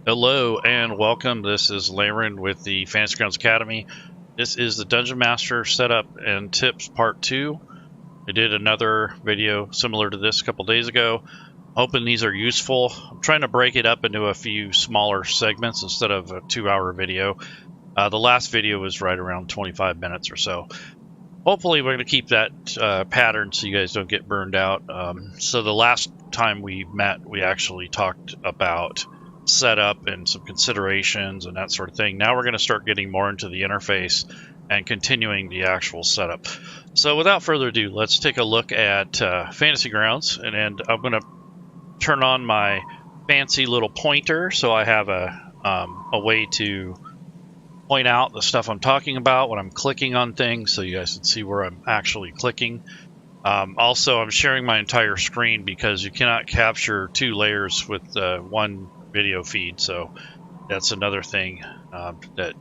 Hello and welcome. This is Laren with the Fantasy Grounds Academy. This is the Dungeon Master Setup and Tips Part 2. I did another video similar to this a couple days ago. Hoping these are useful. I'm trying to break it up into a few smaller segments instead of a 2-hour video. The last video was right around 25 minutes or so. Hopefully we're going to keep that pattern so you guys don't get burned out. So the last time we met, we actually talked about setup and some considerations and that sort of thing. Now we're going to start getting more into the interface and continuing the actual setup. So without further ado, let's take a look at Fantasy Grounds, and I'm going to turn on my fancy little pointer so I have a way to point out the stuff I'm talking about when I'm clicking on things, so you guys can see where I'm actually clicking. Also, I'm sharing my entire screen because you cannot capture 2 layers with one video feed, so that's another thing that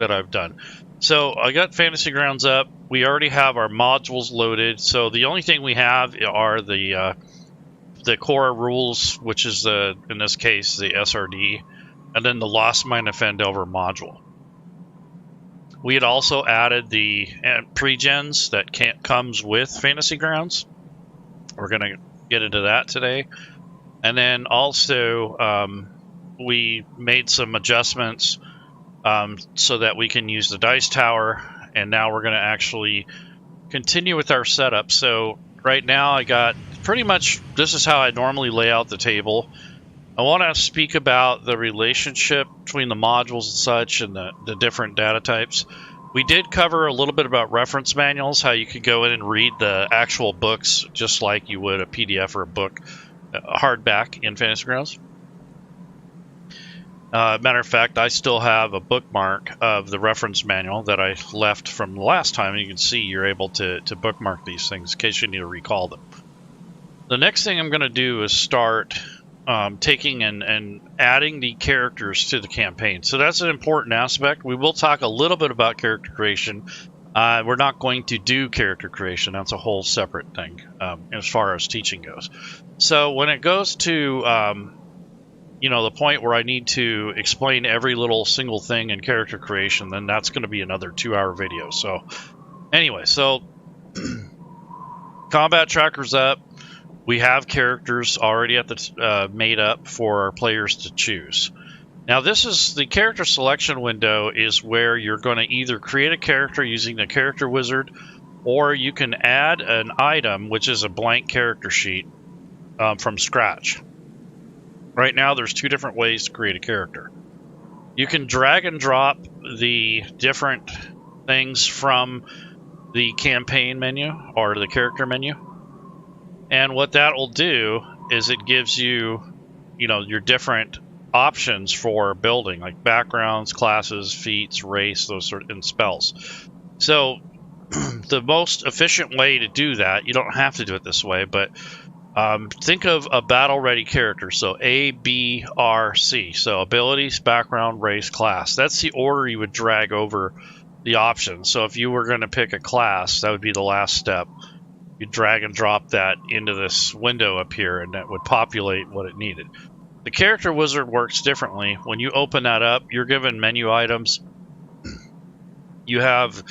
I've done. So I got Fantasy Grounds up. We already have our modules loaded, so the only thing we have are the core rules, which is in this case the SRD, and then the Lost Mine of Phandelver module. We had also added the pre-gens that comes with Fantasy Grounds. We're going to get into that today. And then also we made some adjustments so that we can use the dice tower. And now we're going to actually continue with our setup. So right now I got pretty much, this is how I normally lay out the table. I want to speak about the relationship between the modules and such and the different data types. We did cover a little bit about reference manuals, how you could go in and read the actual books just like you would a PDF or a book, hardback in Fantasy Grounds. Matter of fact, I still have a bookmark of the reference manual that I left from the last time. And you can see you're able to bookmark these things in case you need to recall them. The next thing I'm going to do is start taking and adding the characters to the campaign. So that's an important aspect. We will talk a little bit about character creation. We're not going to do character creation. That's a whole separate thing as far as teaching goes. So when it goes to the point where I need to explain every little single thing in character creation, then that's going to be another 2-hour video. So anyway, so combat tracker's up. We have characters already at the made up for our players to choose. Now this is the character selection window, is where you're going to either create a character using the character wizard, or you can add an item, which is a blank character sheet from scratch. Right now there's 2 different ways to create a character. You can drag and drop the different things from the campaign menu or the character menu. And what that will do is it gives you, your different options for building, like backgrounds, classes, feats, race, those sort of, and spells. So the most efficient way to do that, you don't have to do it this way, but think of a battle-ready character. So A, B, R, C. So abilities, background, race, class. That's the order you would drag over the options. So if you were going to pick a class, that would be the last step. You drag and drop that into this window up here, and that would populate what it needed. The character wizard works differently. When you open that up, you're given menu items. You have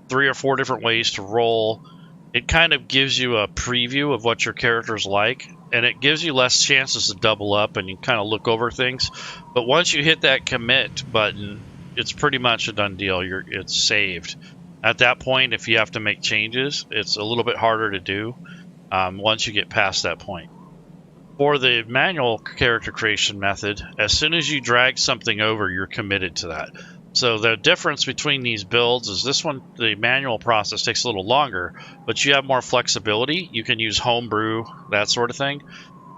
3 or 4 different ways to roll. It kind of gives you a preview of what your character's like, and it gives you less chances to double up and you kind of look over things. But once you hit that commit button, it's pretty much a done deal. It's saved. At that point, if you have to make changes, it's a little bit harder to do once you get past that point. For the manual character creation method, as soon as you drag something over, you're committed to that. So the difference between these builds is this one, the manual process takes a little longer, but you have more flexibility. You can use homebrew, that sort of thing.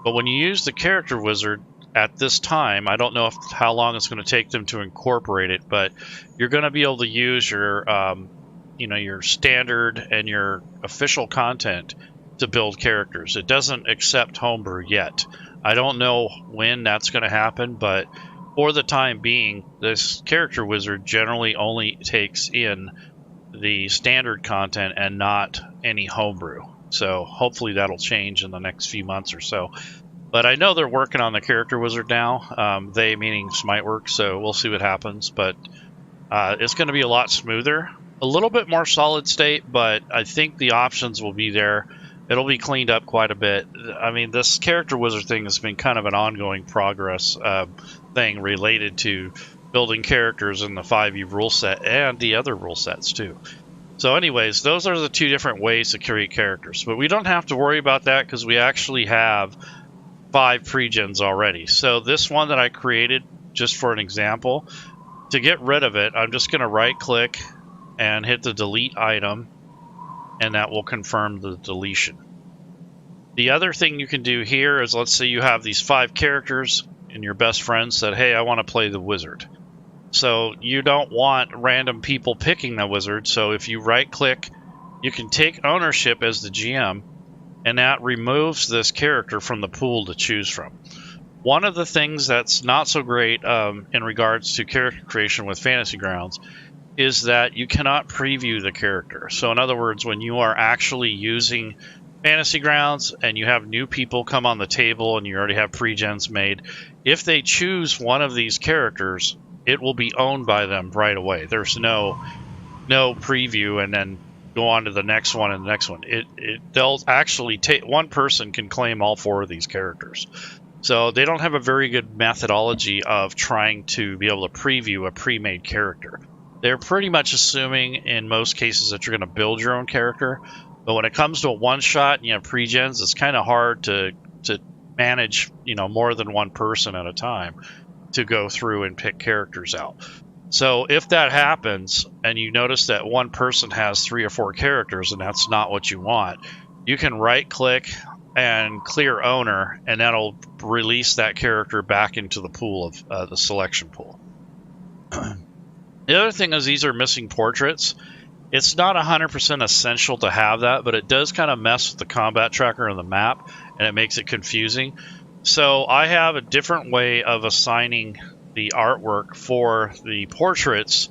But when you use the character wizard at this time, I don't know how long it's going to take them to incorporate it, but you're going to be able to use your your standard and your official content to build characters. It doesn't accept homebrew yet. I don't know when that's going to happen, but for the time being, this character wizard generally only takes in the standard content and not any homebrew. So hopefully that'll change in the next few months or so. But I know they're working on the character wizard now. They meaning Smiteworks, so we'll see what happens. But it's going to be a lot smoother, a little bit more solid state, but I think the options will be there. It'll be cleaned up quite a bit. I mean, this character wizard thing has been kind of an ongoing progress thing related to building characters in the 5e rule set and the other rule sets too. So anyways, those are the two different ways to create characters. But we don't have to worry about that because we actually have 5 pre-gens already. So this one that I created, just for an example, to get rid of it, I'm just going to right-click and hit the delete item, and that will confirm the deletion. The other thing you can do here is, let's say you have these 5 characters and your best friend said, hey, I want to play the wizard. So you don't want random people picking the wizard, so if you right-click, you can take ownership as the GM, and that removes this character from the pool to choose from. One of the things that's not so great in regards to character creation with Fantasy Grounds is that you cannot preview the character. So in other words, when you are actually using Fantasy Grounds and you have new people come on the table and you already have pre-gens made, if they choose one of these characters, it will be owned by them right away. There's no preview and then go on to the next one and the next one. They'll actually take, one person can claim all 4 of these characters. So they don't have a very good methodology of trying to be able to preview a pre-made character. They're pretty much assuming in most cases that you're going to build your own character. But when it comes to a one-shot and you have pre-gens, it's kind of hard to manage, more than one person at a time to go through and pick characters out. So if that happens and you notice that one person has 3 or 4 characters and that's not what you want, you can right-click and clear owner, and that'll release that character back into the pool of the selection pool. The other thing is these are missing portraits. It's not 100% essential to have that, but it does kind of mess with the combat tracker on the map, and it makes it confusing. So I have a different way of assigning the artwork for the portraits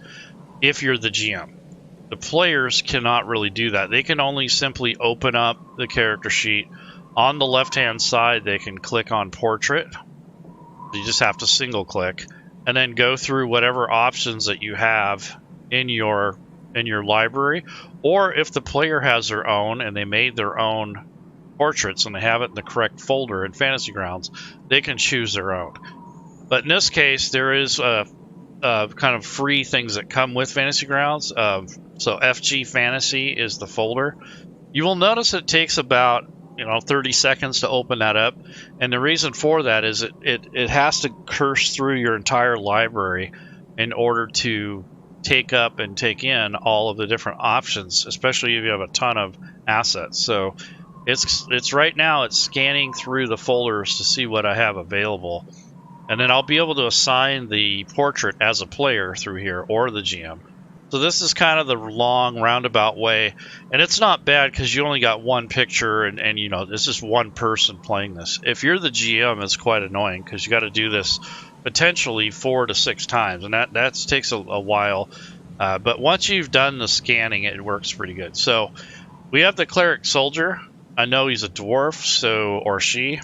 if you're the GM. The players cannot really do that. They can only simply open up the character sheet. On the left-hand side, they can click on portrait. You just have to single click and then go through whatever options that you have in your library. Or if the player has their own and they made their own portraits and they have it in the correct folder in Fantasy Grounds, they can choose their own. But in this case, there is kind of free things that come with Fantasy Grounds. So FG Fantasy is the folder. You will notice it takes about 30 seconds to open that up, and the reason for that is it has to curse through your entire library in order to take up and take in all of the different options, especially if you have a ton of assets. So it's right now it's scanning through the folders to see what I have available, and then I'll be able to assign the portrait as a player through here, or the GM. So this is kind of the long roundabout way, and it's not bad because you only got one picture, and this is one person playing this. If you're the GM, it's quite annoying because you got to do this potentially 4 to 6 times, and that takes a while. But once you've done the scanning, it works pretty good. So we have the cleric soldier. I know he's a dwarf, or she.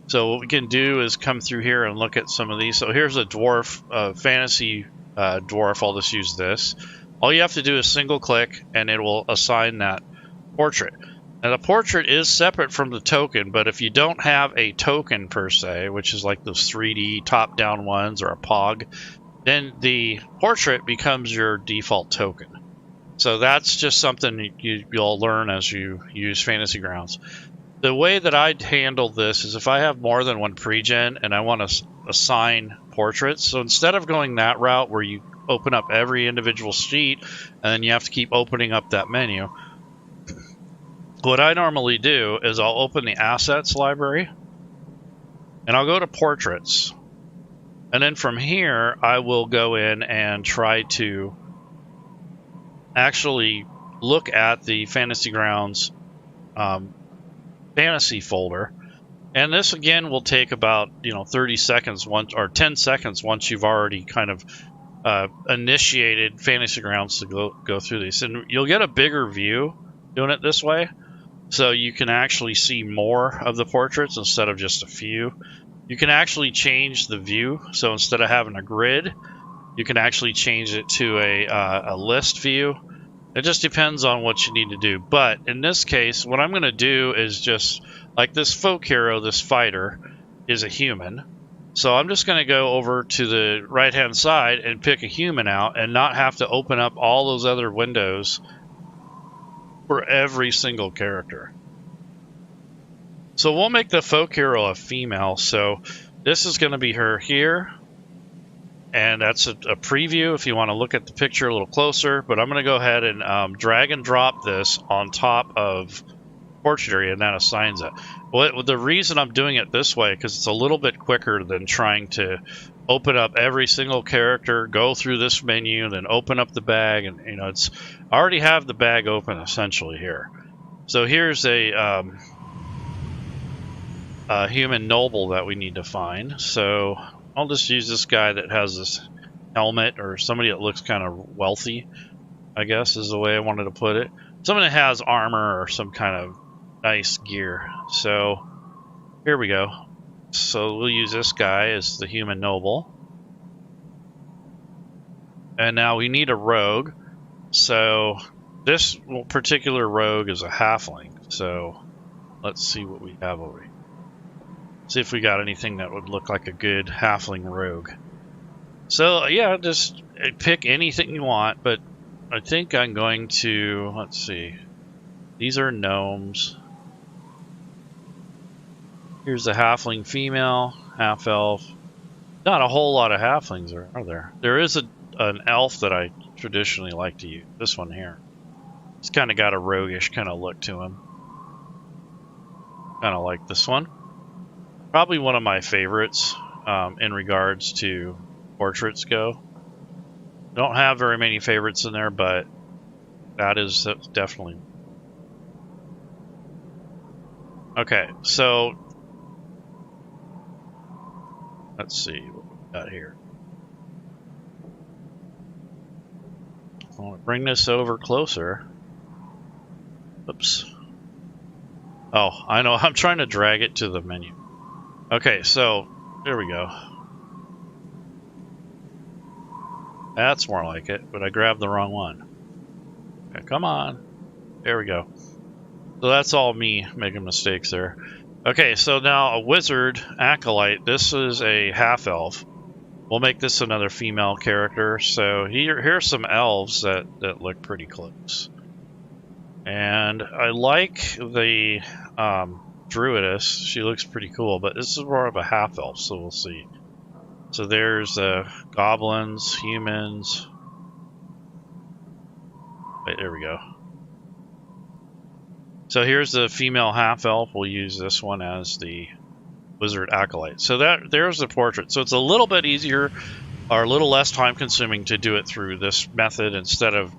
So what we can do is come through here and look at some of these. So here's a dwarf, fantasy dwarf. I'll just use this. All you have to do is single click and it will assign that portrait. Now the portrait is separate from the token, but if you don't have a token per se, which is like those 3D top-down ones or a POG, then the portrait becomes your default token. So that's just something you'll learn as you use Fantasy Grounds. The way that I'd handle this is if I have more than one pre-gen and I want to assign portraits, so instead of going that route where you open up every individual sheet and then you have to keep opening up that menu, what I normally do is I'll open the assets library and I'll go to portraits, and then from here I will go in and try to actually look at the Fantasy Grounds fantasy folder, and this again will take about 30 seconds or 10 seconds once you've already kind of initiated Fantasy Grounds to go through these, and you'll get a bigger view doing it this way. So you can actually see more of the portraits instead of just a few. You can actually change the view. So instead of having a grid, you can actually change it to a list view. It just depends on what you need to do. But in this case, what I'm going to do is just, like this folk hero, this fighter, is a human. So I'm just going to go over to the right-hand side and pick a human out and not have to open up all those other windows for every single character. So we'll make the folk hero a female. So this is going to be her here. And that's a preview if you want to look at the picture a little closer. But I'm going to go ahead and drag and drop this on top of portrait area, and that assigns it. Well, the reason I'm doing it this way, because it's a little bit quicker than trying to open up every single character, go through this menu, and then open up the bag. And, you know, I already have the bag open essentially here. So here's a human noble that we need to find. So I'll just use this guy that has this helmet, or somebody that looks kind of wealthy, I guess is the way I wanted to put it. Someone that has armor or some kind of nice gear. So here we go. So we'll use this guy as the human noble. And now we need a rogue. So this particular rogue is a halfling. So let's see what we have over here. See if we got anything that would look like a good halfling rogue. So yeah, just pick anything you want, but I think I'm going to, let's see. These are gnomes. Here's a halfling female, half elf. Not a whole lot of halflings are there? There is an elf that I traditionally like to use. This one here. He's kind of got a roguish kind of look to him. Kind of like this one. Probably one of my favorites in regards to portraits go. Don't have very many favorites in there, but that's definitely. Okay, so let's see what we got here. I want to bring this over closer. Oops. Oh, I know. I'm trying to drag it to the menu. Okay, so there we go. That's more like it, but I grabbed the wrong one. Okay, come on. There we go. So that's all me making mistakes there. Okay, so now a wizard acolyte. This is a half elf. We'll make this another female character. So here's some elves that look pretty close. And I like the druidess. She looks pretty cool, but this is more of a half elf, so we'll see. So there's goblins, humans. Wait, there we go. So here's the female half elf. We'll use this one as the wizard acolyte. So there's the portrait. So it's a little bit easier or a little less time consuming to do it through this method instead of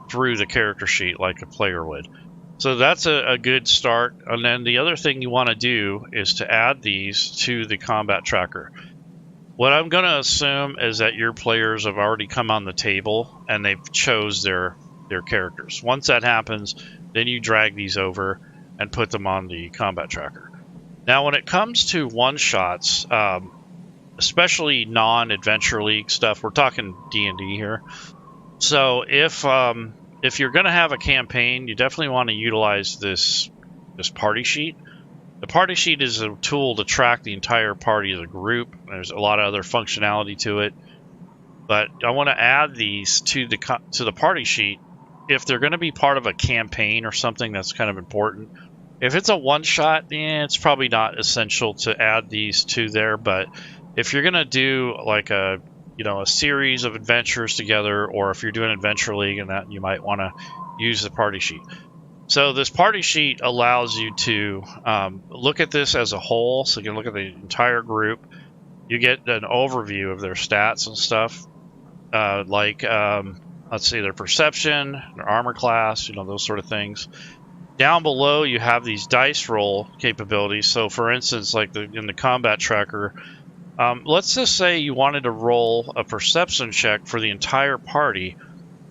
through the character sheet like a player would. So that's a good start. And then the other thing you want to do is to add these to the combat tracker. What I'm going to assume is that your players have already come on the table and they've chose their characters. Once that happens, then you drag these over and put them on the combat tracker. Now, when it comes to one-shots, especially non-Adventure League stuff, we're talking D&D here. So if you're going to have a campaign, you definitely want to utilize this party sheet. The party sheet is a tool to track the entire party as a group. There's a lot of other functionality to it, but I want to add these to the party sheet if they're going to be part of a campaign or something that's kind of important. If it's a one-shot, it's probably not essential to add these to there. But if you're going to do like a series of adventures together, or if you're doing Adventure League and that, you might want to use the party sheet. So this party sheet allows you to look at this as a whole. So you can look at the entire group. You get an overview of their stats and stuff, let's see, their perception, their armor class, those sort of things. Down below, you have these dice roll capabilities. So for instance, like in the combat tracker, let's just say you wanted to roll a perception check for the entire party,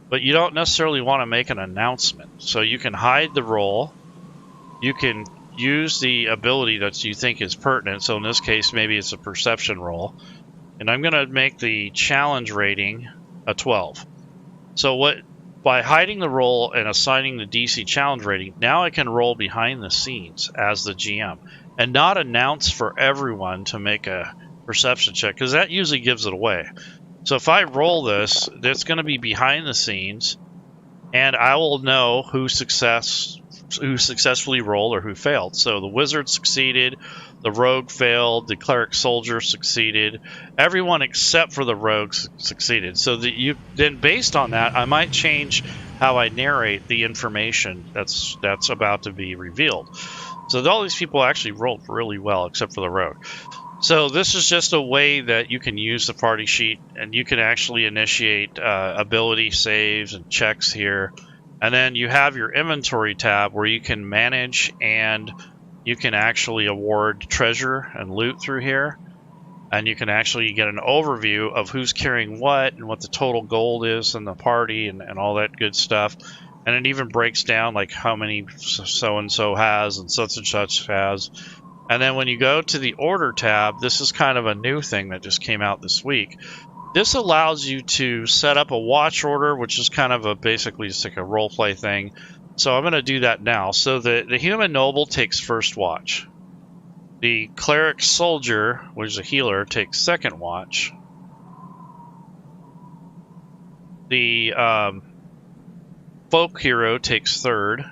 but you don't necessarily want to make an announcement. So you can hide the roll, you can use the ability that you think is pertinent. So in this case, maybe it's a perception roll. And I'm going to make the challenge rating a 12. So by hiding the roll and assigning the DC challenge rating, now I can roll behind the scenes as the GM and not announce for everyone to make a perception check, because that usually gives it away. So if I roll this, it's going to be behind the scenes, and I will know who successfully rolled or who failed. So the wizard succeeded, the rogue failed, the cleric soldier succeeded, everyone except for the rogue succeeded. So that then based on that, I might change how I narrate the information that's about to be revealed. So all these people actually rolled really well except for the rogue. So this is just a way that you can use the party sheet, and you can actually initiate ability saves and checks here. And then you have your inventory tab where you can manage, and you can actually award treasure and loot through here. And you can actually get an overview of who's carrying what and what the total gold is in the party and all that good stuff. And it even breaks down like how many so-and-so has and such has. And then when you go to the order tab, this is kind of a new thing that just came out this week. This allows you to set up a watch order, which is kind of basically just like a role play thing. So I'm going to do that now. So the human noble takes first watch. The cleric soldier, which is a healer, takes second watch. The folk hero takes third.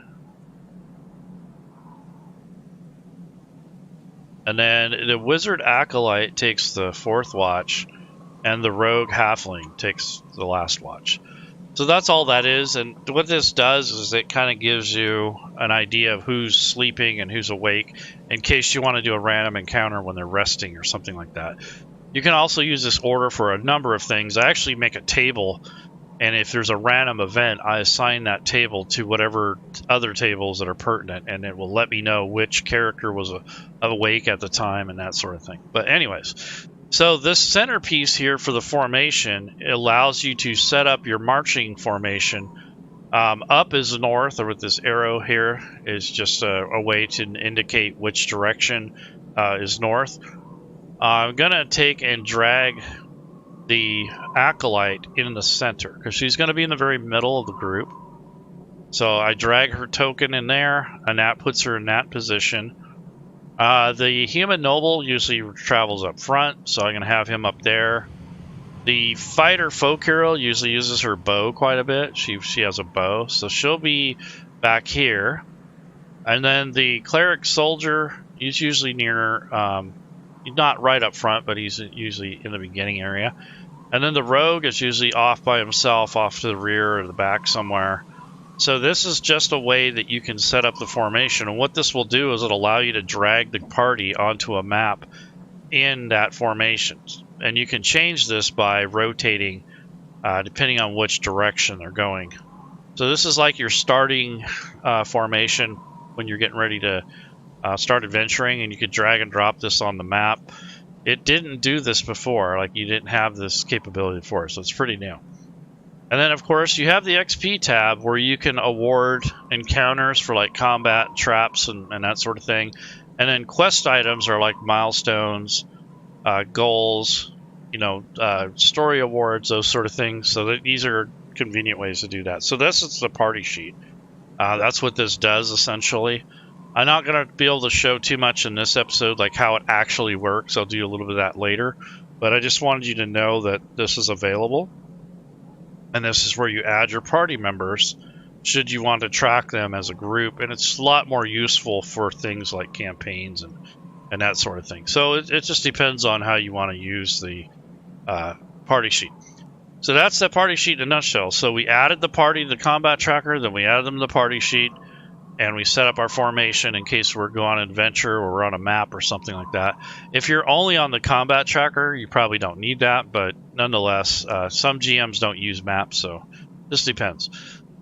And then the wizard acolyte takes the fourth watch. And the rogue halfling takes the last watch. So that's all that is. And what this does is it kind of gives you an idea of who's sleeping and who's awake in case you want to do a random encounter when they're resting or something like that. You can also use this order for a number of things. I actually make a table, and if there's a random event, I assign that table to whatever other tables that are pertinent, and it will let me know which character was awake at the time and that sort of thing. But anyways, so this centerpiece here for the formation allows you to set up your marching formation. Up is north, or with this arrow here is just a way to indicate which direction is north. I'm going to take and drag the acolyte in the center because she's going to be in the very middle of the group. So I drag her token in there, and that puts her in that position. The human noble usually travels up front, so I'm going to have him up there. The fighter folk hero usually uses her bow quite a bit. She has a bow, so she'll be back here. And then the cleric soldier, he's usually near, he's not right up front, but he's usually in the beginning area. And then the rogue is usually off by himself, off to the rear or the back somewhere. So this is just a way that you can set up the formation. And what this will do is it'll allow you to drag the party onto a map in that formation. And you can change this by rotating depending on which direction they're going. So this is like your starting formation when you're getting ready to start adventuring, and you could drag and drop this on the map. It didn't do this before, like you didn't have this capability before, so it's pretty new. And then, of course, you have the XP tab where you can award encounters for like combat, traps, and that sort of thing. And then quest items are like milestones, goals, story awards, those sort of things. So these are convenient ways to do that. So this is the party sheet. That's what this does, essentially. I'm not going to be able to show too much in this episode, like how it actually works. I'll do a little bit of that later. But I just wanted you to know that this is available. And this is where you add your party members should you want to track them as a group. And it's a lot more useful for things like campaigns and that sort of thing. So it just depends on how you want to use the party sheet. So that's the party sheet in a nutshell. So we added the party to the combat tracker, then we added them to the party sheet, and we set up our formation in case we're going on an adventure or we're on a map or something like that. If you're only on the combat tracker, you probably don't need that, but nonetheless, some GMs don't use maps, so this depends.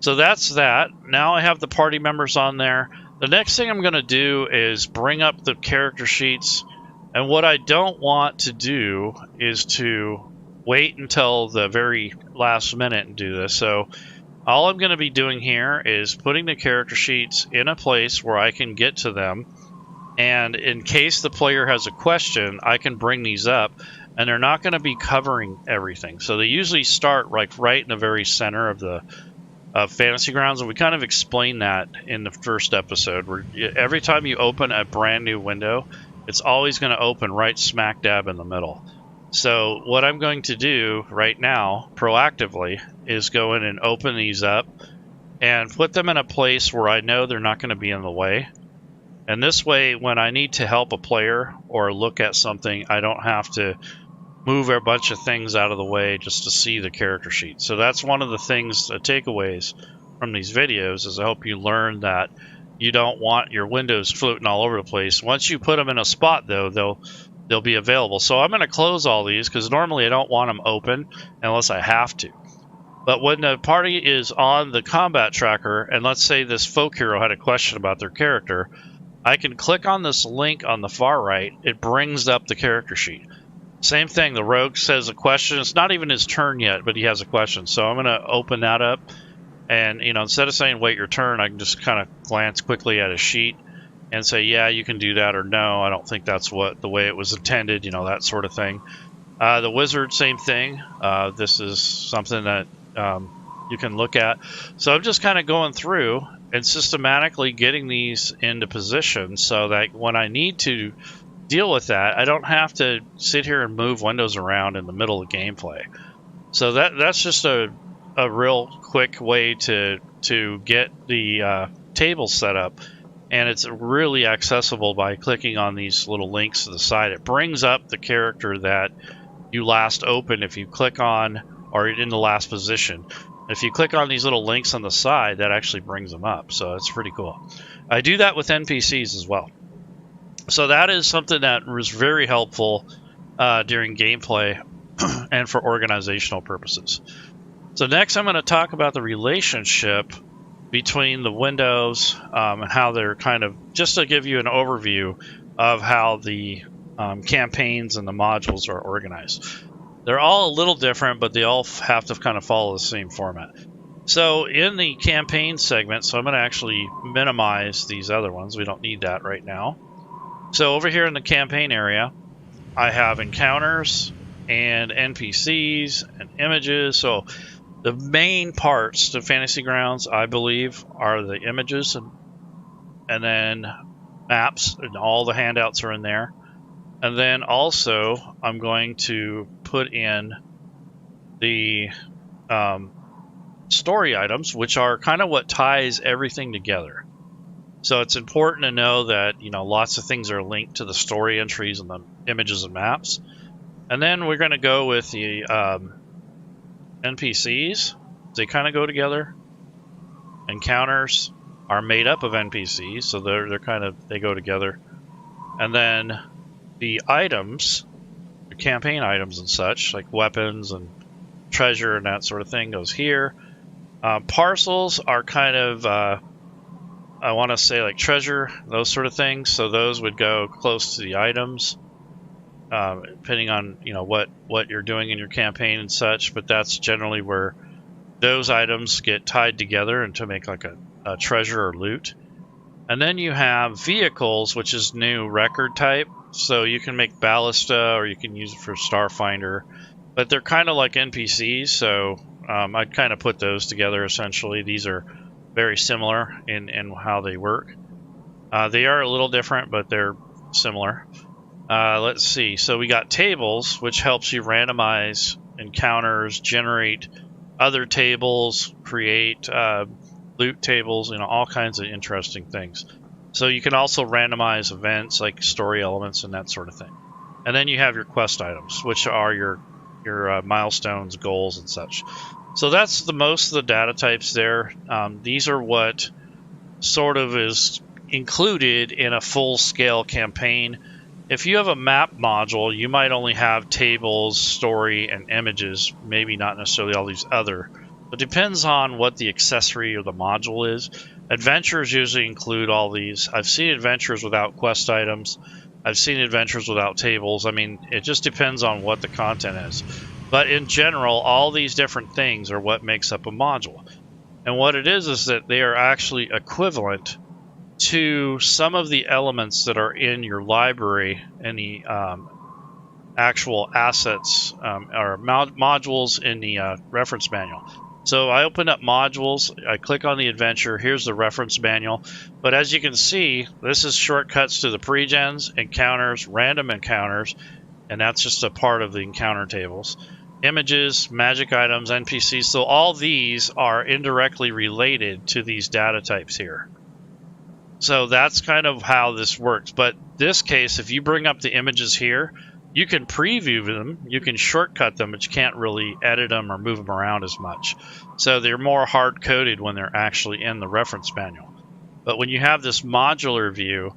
So that's that. Now I have the party members on there. The next thing I'm going to do is bring up the character sheets, and what I don't want to do is to wait until the very last minute and do this. So All I'm going to be doing here is putting the character sheets in a place where I can get to them, and in case the player has a question, I can bring these up, and they're not going to be covering everything. So they usually start like right in the very center of the Fantasy Grounds, and we kind of explained that in the first episode, where every time you open a brand new window, it's always going to open right smack dab in the middle. So what I'm going to do right now, proactively, is go in and open these up and put them in a place where I know they're not going to be in the way. And this way, when I need to help a player or look at something, I don't have to move a bunch of things out of the way just to see the character sheet. So that's one of the things, takeaways from these videos, is I hope you learn that you don't want your windows floating all over the place. Once you put them in a spot, though, they'll be available. So I'm going to close all these because normally I don't want them open unless I have to. But when the party is on the combat tracker, and let's say this folk hero had a question about their character, I can click on this link on the far right. It brings up the character sheet. Same thing, the rogue says a question. It's not even his turn yet, but he has a question. So I'm going to open that up. And, instead of saying wait your turn, I can just kind of glance quickly at a sheet and say, yeah, you can do that, or no, I don't think that's the way it was intended, that sort of thing. The wizard, same thing. This is something that you can look at. So I'm just kind of going through and systematically getting these into position so that when I need to deal with that, I don't have to sit here and move windows around in the middle of gameplay. So that's just a real quick way to get the table set up, and it's really accessible by clicking on these little links to the side. It brings up the character that you last opened if you click on, or in the last position. If you click on these little links on the side, that actually brings them up, so it's pretty cool. I do that with NPCs as well. So that is something that was very helpful during gameplay and for organizational purposes. So next I'm going to talk about the relationship between the windows and how they're kind of, just to give you an overview of how the campaigns and the modules are organized. They're all a little different, but they all have to kind of follow the same format. So in the campaign segment, so I'm going to actually minimize these other ones. We don't need that right now. So over here in the campaign area, I have encounters and NPCs and images. So the main parts to Fantasy Grounds, I believe, are the images and then maps, and all the handouts are in there. And then also, I'm going to put in the story items, which are kind of what ties everything together. So it's important to know that, lots of things are linked to the story entries and the images and maps. And then we're going to go with the NPCs. They kind of go together. Encounters are made up of NPCs, so they go together. And then the items, the campaign items and such, like weapons and treasure and that sort of thing, goes here. Parcels are kind of, I want to say, like treasure, those sort of things. So those would go close to the items, depending on what you're doing in your campaign and such. But that's generally where those items get tied together and to make like a treasure or loot. And then you have vehicles, which is new record type. So you can make ballista, or you can use it for Starfinder, but they're kind of like NPCs. So I'd kind of put those together. Essentially, these are very similar in how they work. They are a little different, but they're similar. Let's see. So we got tables, which helps you randomize encounters, generate other tables, create loot tables, all kinds of interesting things. So you can also randomize events like story elements and that sort of thing. And then you have your quest items, which are your milestones, goals, and such. So that's the most of the data types there. These are what sort of is included in a full-scale campaign. If you have a map module, you might only have tables, story, and images, maybe not necessarily all these other. It depends on what the accessory or the module is. Adventures usually include all these. I've seen adventures without quest items. I've seen adventures without tables. I mean, it just depends on what the content is. But in general, all these different things are what makes up a module. And what it is that they are actually equivalent to some of the elements that are in your library and the actual assets or modules in the reference manual. So I open up modules, I click on the adventure, here's the reference manual. But as you can see, this is shortcuts to the pre-gens, encounters, random encounters, and that's just a part of the encounter tables. Images, magic items, NPCs, so all these are indirectly related to these data types here. So that's kind of how this works. But this case, if you bring up the images here, you can preview them, you can shortcut them, but you can't really edit them or move them around as much. So they're more hard-coded when they're actually in the reference manual. But when you have this modular view,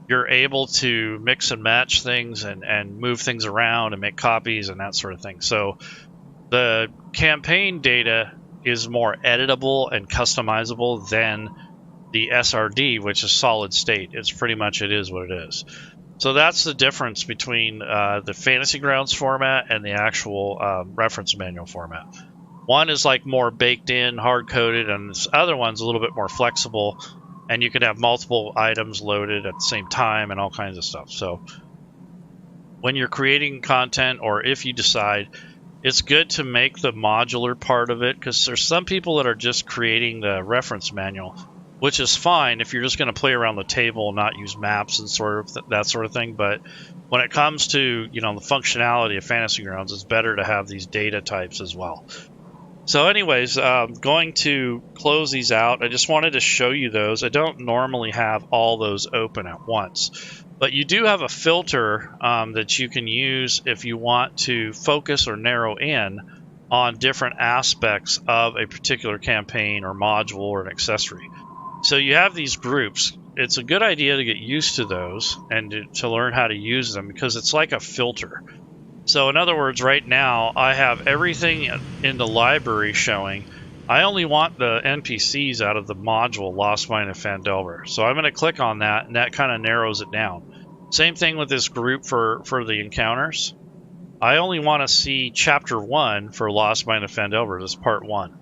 you're able to mix and match things and move things around and make copies and that sort of thing. So the campaign data is more editable and customizable than the SRD, which is solid state. It's pretty much, it is what it is. So that's the difference between the Fantasy Grounds format and the actual reference manual format. One is like more baked in, hard-coded, and this other one's a little bit more flexible, and you can have multiple items loaded at the same time and all kinds of stuff. So when you're creating content, or if you decide, it's good to make the modular part of it, because there's some people that are just creating the reference manual, which is fine if you're just going to play around the table and not use maps and sort of that sort of thing. But when it comes to, you know, the functionality of Fantasy Grounds, it's better to have these data types as well. So anyways, going to close these out. I just wanted to show you those. I don't normally have all those open at once, but you do have a filter that you can use if you want to focus or narrow in on different aspects of a particular campaign or module or an accessory. So you have these groups. It's a good idea to get used to those and to learn how to use them, because it's like a filter. So in other words, right now I have everything in the library showing. I only want the NPCs out of the module Lost Mine of Phandelver. So I'm going to click on that, and that kind of narrows it down. Same thing with this group for the encounters. I only want to see Chapter 1 for Lost Mine of Phandelver. This is Part 1.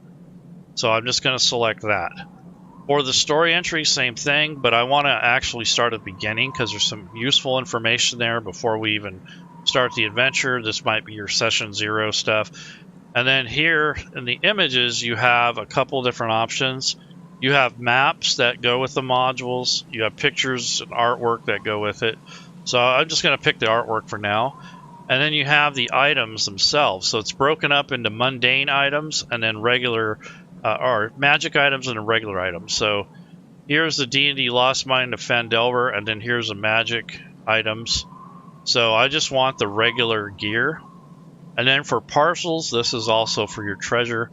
So I'm just going to select that. For the story entry, same thing, but I want to actually start at the beginning because there's some useful information there before we even start the adventure. This might be your session 0 stuff. And then here in the images, you have a couple different options. You have maps that go with the modules. You have pictures and artwork that go with it. So I'm just going to pick the artwork for now. And then you have the items themselves. So it's broken up into mundane items and then regular or magic items and regular items. So here's the D&D Lost Mine of Phandelver, and then here's the magic items. So I just want the regular gear. And then for parcels, this is also for your treasure.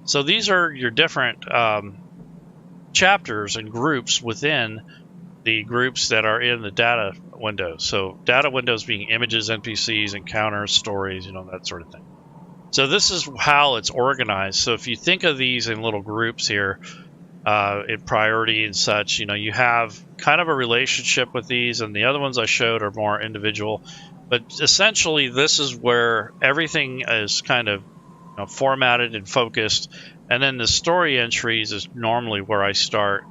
So these are your different chapters and groups within the groups that are in the data windows. So data windows being images, NPCs, encounters, stories, you know, that sort of thing. So this is how it's organized. So if you think of these in little groups here, in priority and such, you know, you have kind of a relationship with these, and the other ones I showed are more individual. But essentially, this is where everything is kind of, you know, formatted and focused. And then the story entries is normally where I start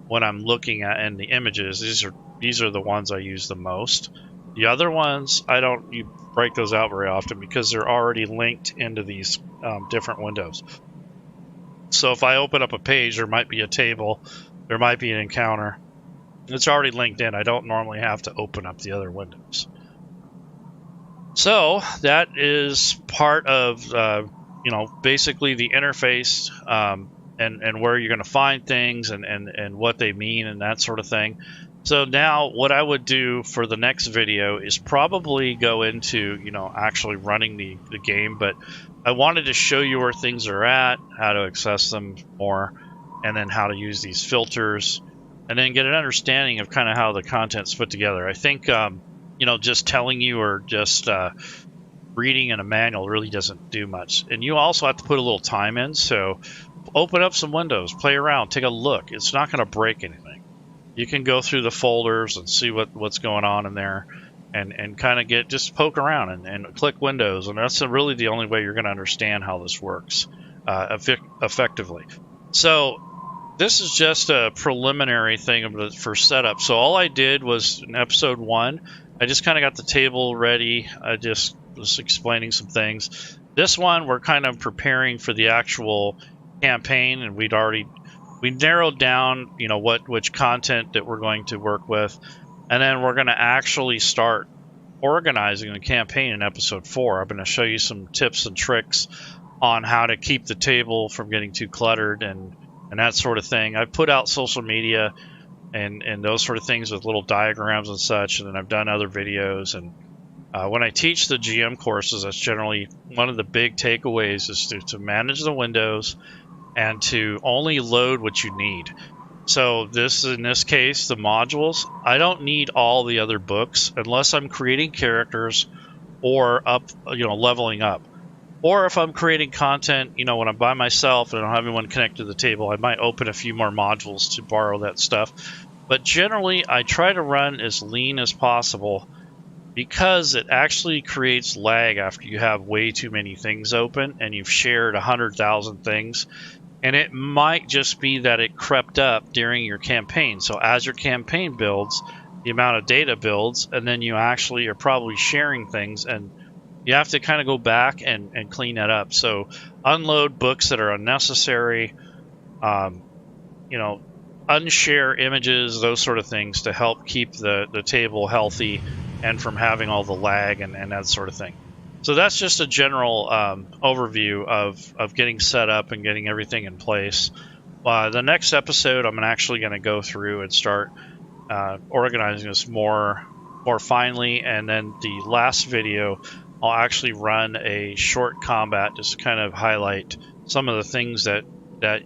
when I'm looking at in the images. These are the ones I use the most. The other ones, I don't break those out very often because they're already linked into these different windows. So if I open up a page, there might be a table, there might be an encounter. It's already linked in. I don't normally have to open up the other windows. So that is part of, you know, basically the interface and where you're going to find things and what they mean and that sort of thing. So now what I would do for the next video is probably go into, you know, actually running the game, but I wanted to show you where things are at, how to access them more, and then how to use these filters, and then get an understanding of kind of how the content's put together. I think, you know, just telling you or just reading in a manual really doesn't do much. And you also have to put a little time in, so open up some windows, play around, take a look. It's not going to break anything. You can go through the folders and see what's going on in there and kind of just poke around and click windows. And that's really the only way you're going to understand how this works effectively. So this is just a preliminary thing for setup. So all I did was in episode 1, I just kind of got the table ready. I just was explaining some things. This one, we're kind of preparing for the actual campaign, and we narrowed down, you know, which content that we're going to work with, and then we're going to actually start organizing the campaign in episode 4. I'm going to show you some tips and tricks on how to keep the table from getting too cluttered and that sort of thing. I've put out social media and those sort of things with little diagrams and such, and then I've done other videos. And when I teach the GM courses, that's generally one of the big takeaways is to manage the windows and to only load what you need. So in this case, the modules, I don't need all the other books unless I'm creating characters or leveling up. Or if I'm creating content, you know, when I'm by myself and I don't have anyone connected to the table, I might open a few more modules to borrow that stuff. But generally, I try to run as lean as possible because it actually creates lag after you have way too many things open and you've shared 100,000 things. And it might just be that it crept up during your campaign. So as your campaign builds, the amount of data builds, and then you actually are probably sharing things, and you have to kind of go back and clean that up. So unload books that are unnecessary, you know, unshare images, those sort of things to help keep the table healthy and from having all the lag and that sort of thing. So that's just a general overview of getting set up and getting everything in place. The next episode, I'm actually going to go through and start organizing this more finely, and then the last video, I'll actually run a short combat just to kind of highlight some of the things that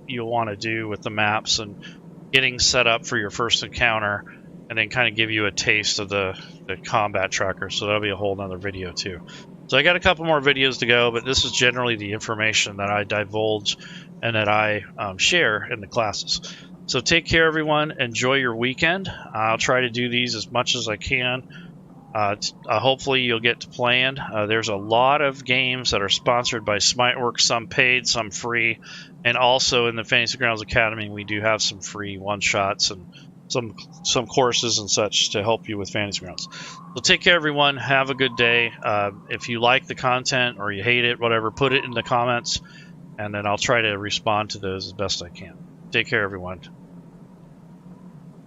you'll want to do with the maps and getting set up for your first encounter, and then kind of give you a taste of the combat tracker. So that'll be a whole nother video too. So I got a couple more videos to go, but this is generally the information that I divulge and that I share in the classes. So take care, everyone. Enjoy your weekend. I'll try to do these as much as I can. Hopefully you'll get to playing. There's a lot of games that are sponsored by Smiteworks, some paid, some free, and also in the Fantasy Grounds Academy we do have some free one-shots and some courses and such to help you with Fantasy Grounds. So take care, everyone. Have a good day. If you like the content or you hate it, whatever, put it in the comments, and then I'll try to respond to those as best I can. Take care, everyone.